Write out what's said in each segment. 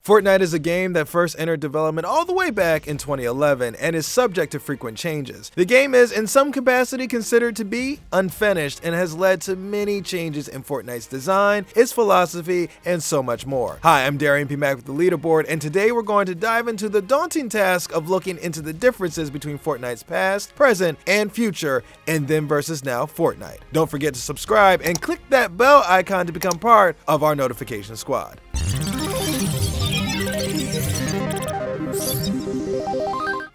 Fortnite is a game that first entered development all the way back in 2011 and is subject to frequent changes. The game is, in some capacity, considered to be unfinished and has led to many changes in Fortnite's design, its philosophy, and so much more. Hi, I'm Darrian Mack with the Leaderboard, and today we're going to dive into the daunting task of looking into the differences between Fortnite's past, present, and future in then versus now Fortnite. Don't forget to subscribe and click that bell icon to become part of our notification squad.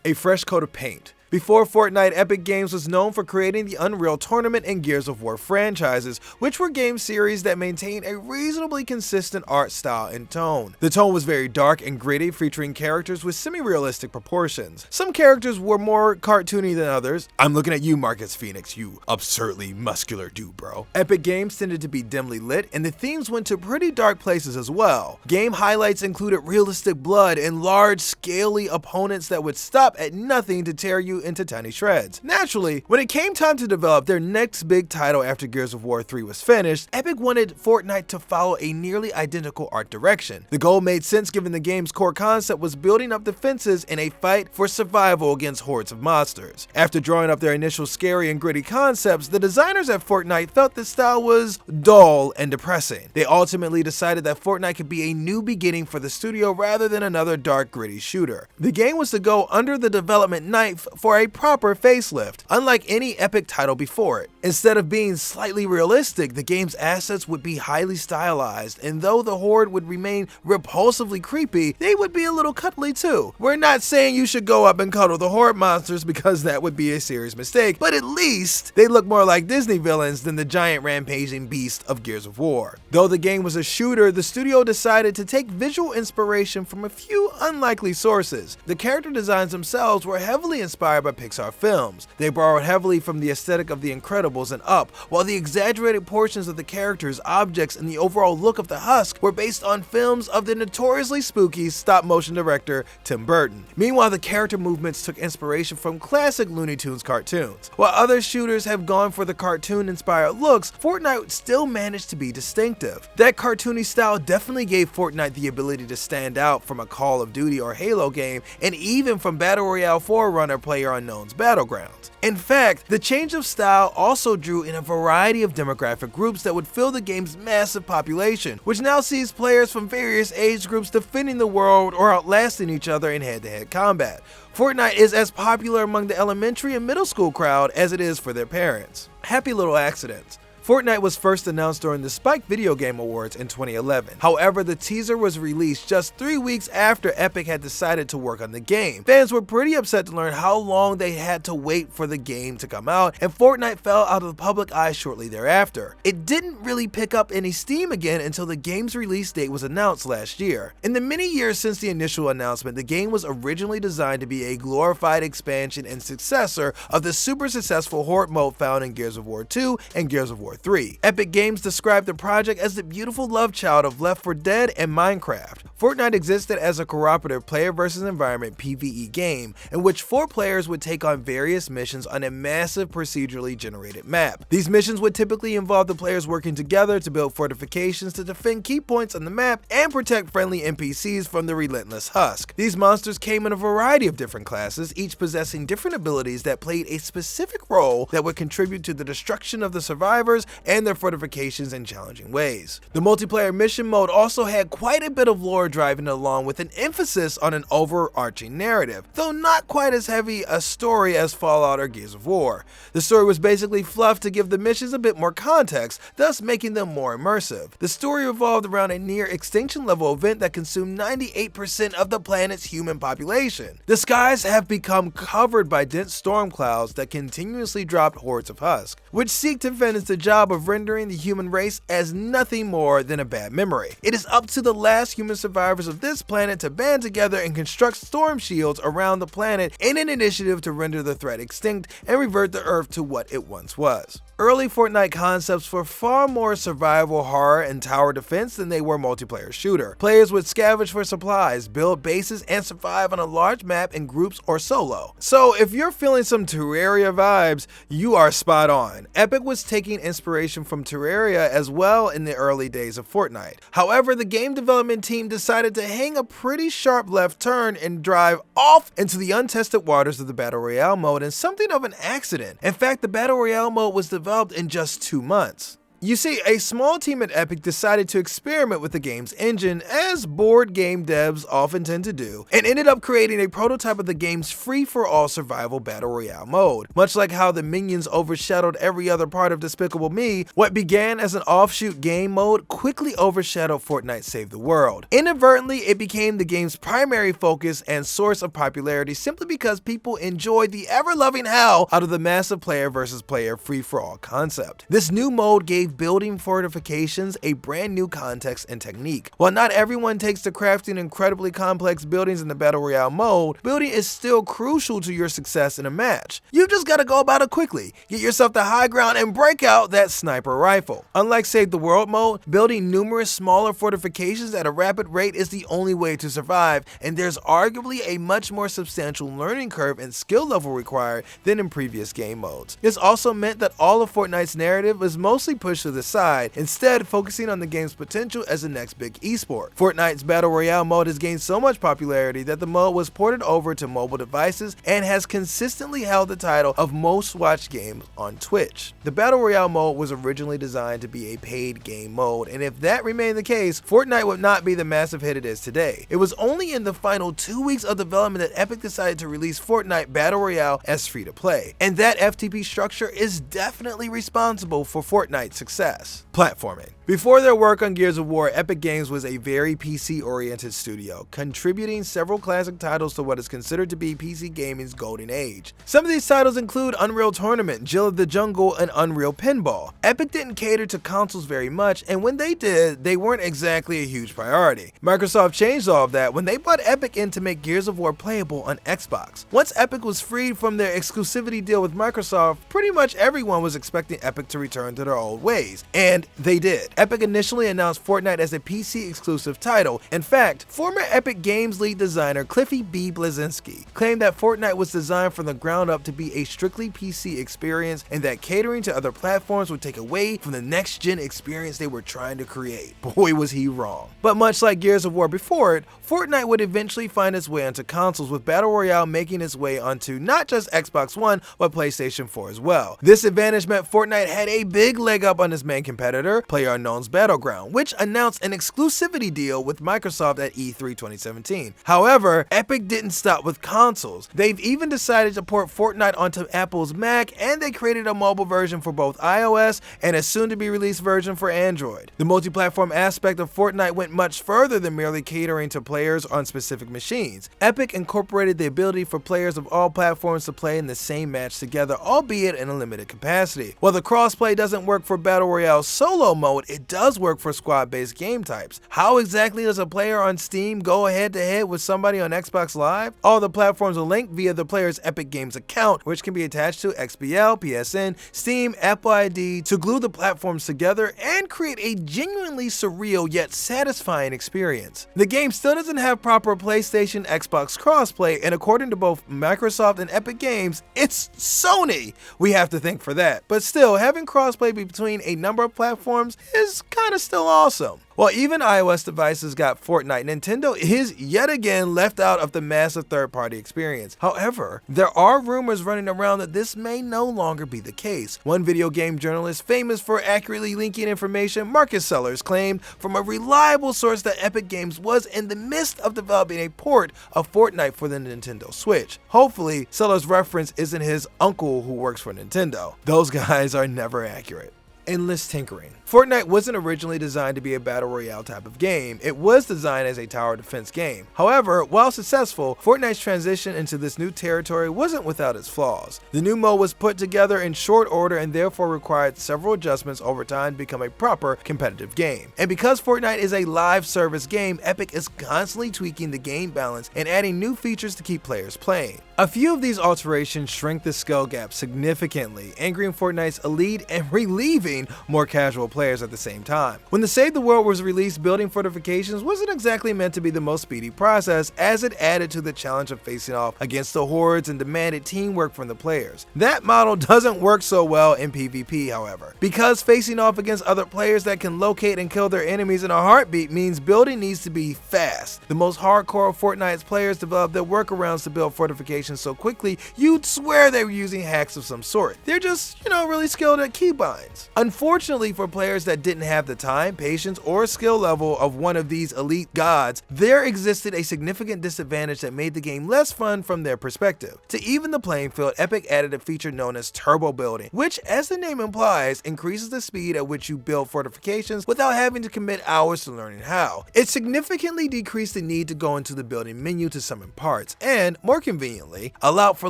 A fresh coat of paint. Before Fortnite, Epic Games was known for creating the Unreal Tournament and Gears of War franchises, which were game series that maintained a reasonably consistent art style and tone. The tone was very dark and gritty, featuring characters with semi-realistic proportions. Some characters were more cartoony than others. I'm looking at you, Marcus Phoenix, you absurdly muscular dude, bro. Epic Games tended to be dimly lit, and the themes went to pretty dark places as well. Game highlights included realistic blood and large, scaly opponents that would stop at nothing to tear you into tiny shreds. Naturally, when it came time to develop their next big title after Gears of War 3 was finished, Epic wanted Fortnite to follow a nearly identical art direction. The goal made sense given the game's core concept was building up defenses in a fight for survival against hordes of monsters. After drawing up their initial scary and gritty concepts, the designers at Fortnite felt the style was dull and depressing. They ultimately decided that Fortnite could be a new beginning for the studio rather than another dark, gritty shooter. The game was to go under the development knife for a proper facelift, unlike any Epic title before it. Instead of being slightly realistic, the game's assets would be highly stylized, and though the horde would remain repulsively creepy, they would be a little cuddly too. We're not saying you should go up and cuddle the horde monsters because that would be a serious mistake, but at least they look more like Disney villains than the giant rampaging beast of Gears of War. Though the game was a shooter, the studio decided to take visual inspiration from a few unlikely sources. The character designs themselves were heavily inspired by Pixar films. They borrowed heavily from the aesthetic of The Incredibles and Up, while the exaggerated portions of the characters, objects, and the overall look of the husk were based on films of the notoriously spooky stop-motion director Tim Burton. Meanwhile, the character movements took inspiration from classic Looney Tunes cartoons. While other shooters have gone for the cartoon-inspired looks, Fortnite still managed to be distinctive. That cartoony style definitely gave Fortnite the ability to stand out from a Call of Duty or Halo game, and even from Battle Royale Forerunner PlayerUnknown's Battlegrounds. In fact, the change of style also drew in a variety of demographic groups that would fill the game's massive population, which now sees players from various age groups defending the world or outlasting each other in head-to-head combat. Fortnite is as popular among the elementary and middle school crowd as it is for their parents. Happy little accidents. Fortnite was first announced during the Spike Video Game Awards in 2011. However, the teaser was released just 3 weeks after Epic had decided to work on the game. Fans were pretty upset to learn how long they had to wait for the game to come out, and Fortnite fell out of the public eye shortly thereafter. It didn't really pick up any steam again until the game's release date was announced last year. In the many years since the initial announcement, the game was originally designed to be a glorified expansion and successor of the super successful Horde mode found in Gears of War 2 and Gears of War 3. Epic Games described the project as the beautiful love child of Left 4 Dead and Minecraft. Fortnite existed as a cooperative player versus environment PvE game in which 4 players would take on various missions on a massive procedurally generated map. These missions would typically involve the players working together to build fortifications to defend key points on the map and protect friendly NPCs from the relentless husk. These monsters came in a variety of different classes, each possessing different abilities that played a specific role that would contribute to the destruction of the survivors and their fortifications in challenging ways. The multiplayer mission mode also had quite a bit of lore driving along with an emphasis on an overarching narrative, though not quite as heavy a story as Fallout or Gears of War. The story was basically fluff to give the missions a bit more context, thus making them more immersive. The story revolved around a near extinction level event that consumed 98% of the planet's human population. The skies have become covered by dense storm clouds that continuously dropped hordes of husk, which seek to finish the job of rendering the human race as nothing more than a bad memory. It is up to the last human survivors of this planet to band together and construct storm shields around the planet in an initiative to render the threat extinct and revert the Earth to what it once was. early Fortnite concepts were far more survival horror and tower defense than they were multiplayer shooter. Players would scavenge for supplies, build bases, and survive on a large map in groups or solo. So if you're feeling some Terraria vibes, you are spot on. Epic was taking inspiration from Terraria as well in the early days of Fortnite. However, the game development team decided to hang a pretty sharp left turn and drive off into the untested waters of the Battle Royale mode in something of an accident. In fact, the Battle Royale mode was developed in just 2 months. You see, a small team at Epic decided to experiment with the game's engine, as board game devs often tend to do, and ended up creating a prototype of the game's free-for-all survival battle royale mode. Much like how the minions overshadowed every other part of Despicable Me, what began as an offshoot game mode quickly overshadowed Fortnite Save the World. Inadvertently, it became the game's primary focus and source of popularity simply because people enjoyed the ever-loving hell out of the massive player versus player free-for-all concept. This new mode gave building fortifications a brand new context and technique. While not everyone takes to crafting incredibly complex buildings in the Battle Royale mode, building is still crucial to your success in a match. You just gotta go about it quickly, get yourself the high ground, and break out that sniper rifle. Unlike Save the World mode, building numerous smaller fortifications at a rapid rate is the only way to survive, and there's arguably a much more substantial learning curve and skill level required than in previous game modes. This also meant that all of Fortnite's narrative was mostly pushed to the side, instead focusing on the game's potential as the next big esport. Fortnite's Battle Royale mode has gained so much popularity that the mode was ported over to mobile devices and has consistently held the title of most watched games on Twitch. The Battle Royale mode was originally designed to be a paid game mode, and if that remained the case, Fortnite would not be the massive hit it is today. It was only in the final 2 weeks of development that Epic decided to release Fortnite Battle Royale as free to play, and that FTP structure is definitely responsible for Fortnite's success. Platforming. Before their work on Gears of War, Epic Games was a very PC-oriented studio, contributing several classic titles to what is considered to be PC gaming's golden age. Some of these titles include Unreal Tournament, Jill of the Jungle, and Unreal Pinball. Epic didn't cater to consoles very much, and when they did, they weren't exactly a huge priority. Microsoft changed all of that when they brought Epic in to make Gears of War playable on Xbox. Once Epic was freed from their exclusivity deal with Microsoft, pretty much everyone was expecting Epic to return to their old ways, and they did. Epic initially announced Fortnite as a PC exclusive title. In fact, former Epic Games lead designer Cliffy B. Bleszinski claimed that Fortnite was designed from the ground up to be a strictly PC experience, and that catering to other platforms would take away from the next-gen experience they were trying to create. Boy, was he wrong. But much like Gears of War before it, Fortnite would eventually find its way onto consoles, with Battle Royale making its way onto not just Xbox One, but PlayStation 4 as well. This advantage meant Fortnite had a big leg up on its main competitor, PlayerUnknown's Battleground, which announced an exclusivity deal with Microsoft at E3 2017. However, Epic didn't stop with consoles. They've even decided to port Fortnite onto Apple's Mac, and they created a mobile version for both iOS and a soon-to-be-released version for Android. The multi-platform aspect of Fortnite went much further than merely catering to players on specific machines. Epic incorporated the ability for players of all platforms to play in the same match together, albeit in a limited capacity. While the crossplay doesn't work for Battle Royale solo mode, it does work for squad-based game types. How exactly does a player on Steam go head-to-head with somebody on Xbox Live? All the platforms are linked via the player's Epic Games account, which can be attached to XBL, PSN, Steam, Apple ID to glue the platforms together and create a genuinely surreal yet satisfying experience. The game still doesn't have proper PlayStation Xbox crossplay, and according to both Microsoft and Epic Games, it's Sony we have to thank for that. But still, having crossplay between a number of platforms is kinda still awesome. While even iOS devices got Fortnite, Nintendo is yet again left out of the massive third-party experience. However, there are rumors running around that this may no longer be the case. One video game journalist famous for accurately leaking information, Marcus Sellers, claimed from a reliable source that Epic Games was in the midst of developing a port of Fortnite for the Nintendo Switch. Hopefully, Sellers' reference isn't his uncle who works for Nintendo. Those guys are never accurate. endless tinkering. Fortnite wasn't originally designed to be a battle royale type of game, it was designed as a tower defense game. However, while successful, Fortnite's transition into this new territory wasn't without its flaws. The new mode was put together in short order and therefore required several adjustments over time to become a proper competitive game. And because Fortnite is a live service game, Epic is constantly tweaking the game balance and adding new features to keep players playing. A few of these alterations shrink the skill gap significantly, angering Fortnite's elite and relieving more casual players at the same time. When the Save the World was released, building fortifications wasn't exactly meant to be the most speedy process, as it added to the challenge of facing off against the hordes and demanded teamwork from the players. That model doesn't work so well in PvP, however, because facing off against other players that can locate and kill their enemies in a heartbeat means building needs to be fast. The most hardcore of Fortnite's players developed their workarounds to build fortifications so quickly you'd swear they were using hacks of some sort. They're just, really skilled at keybinds. Unfortunately for players that didn't have the time, patience, or skill level of one of these elite gods, there existed a significant disadvantage that made the game less fun from their perspective. To even the playing field, Epic added a feature known as turbo building, which, as the name implies, increases the speed at which you build fortifications without having to commit hours to learning how. It significantly decreased the need to go into the building menu to summon parts, and, more conveniently, allowed for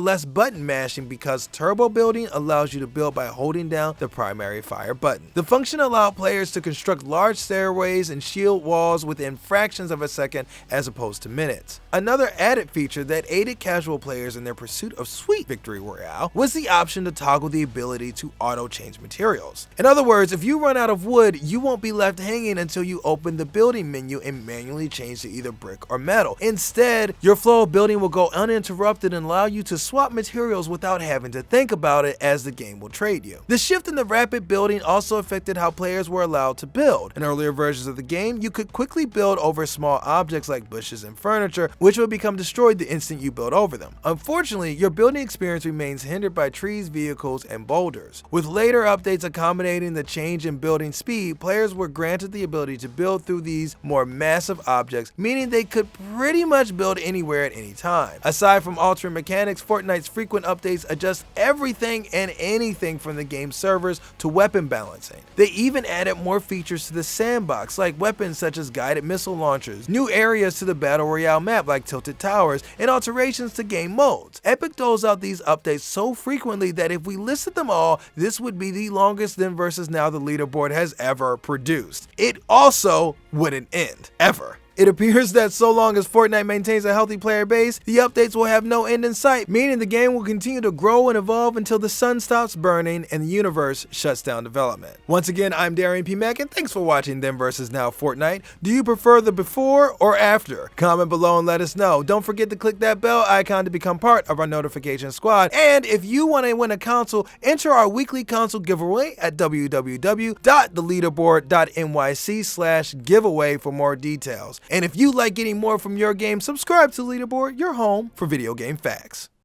less button mashing because turbo building allows you to build by holding down the primary fire button. The function allowed players to construct large stairways and shield walls within fractions of a second as opposed to minutes. Another added feature that aided casual players in their pursuit of sweet victory royale was the option to toggle the ability to auto-change materials. In other words, if you run out of wood, you won't be left hanging until you open the building menu and manually change to either brick or metal. Instead, your flow of building will go uninterrupted and allow you to swap materials without having to think about it, as the game will trade you. The shift in the rapid building also affected how players were allowed to build. In earlier versions of the game, you could quickly build over small objects like bushes and furniture, which would become destroyed the instant you build over them. Unfortunately, your building experience remains hindered by trees, vehicles, and boulders. With later updates accommodating the change in building speed, players were granted the ability to build through these more massive objects, meaning they could pretty much build anywhere at any time. Aside from altering mechanics, Fortnite's frequent updates adjust everything and anything from the game's servers to weapon balancing. They even added more features to the sandbox, like weapons such as guided missile launchers, new areas to the Battle Royale map like tilted towers, and alterations to game modes. Epic doles out these updates so frequently that if we listed them all, this would be the longest Then vs. Now the Leaderboard has ever produced. It also wouldn't end, ever. It appears that so long as Fortnite maintains a healthy player base, the updates will have no end in sight, meaning the game will continue to grow and evolve until the sun stops burning and the universe shuts down development. Once again, I'm Darrian P. Mack, and thanks for watching Then vs. Now Fortnite. Do you prefer the before or after? Comment below and let us know. Don't forget to click that bell icon to become part of our notification squad. And if you want to win a console, enter our weekly console giveaway at www.theleaderboard.nyc/giveaway for more details. And if you like getting more from your game, subscribe to Leaderboard, your home for video game facts.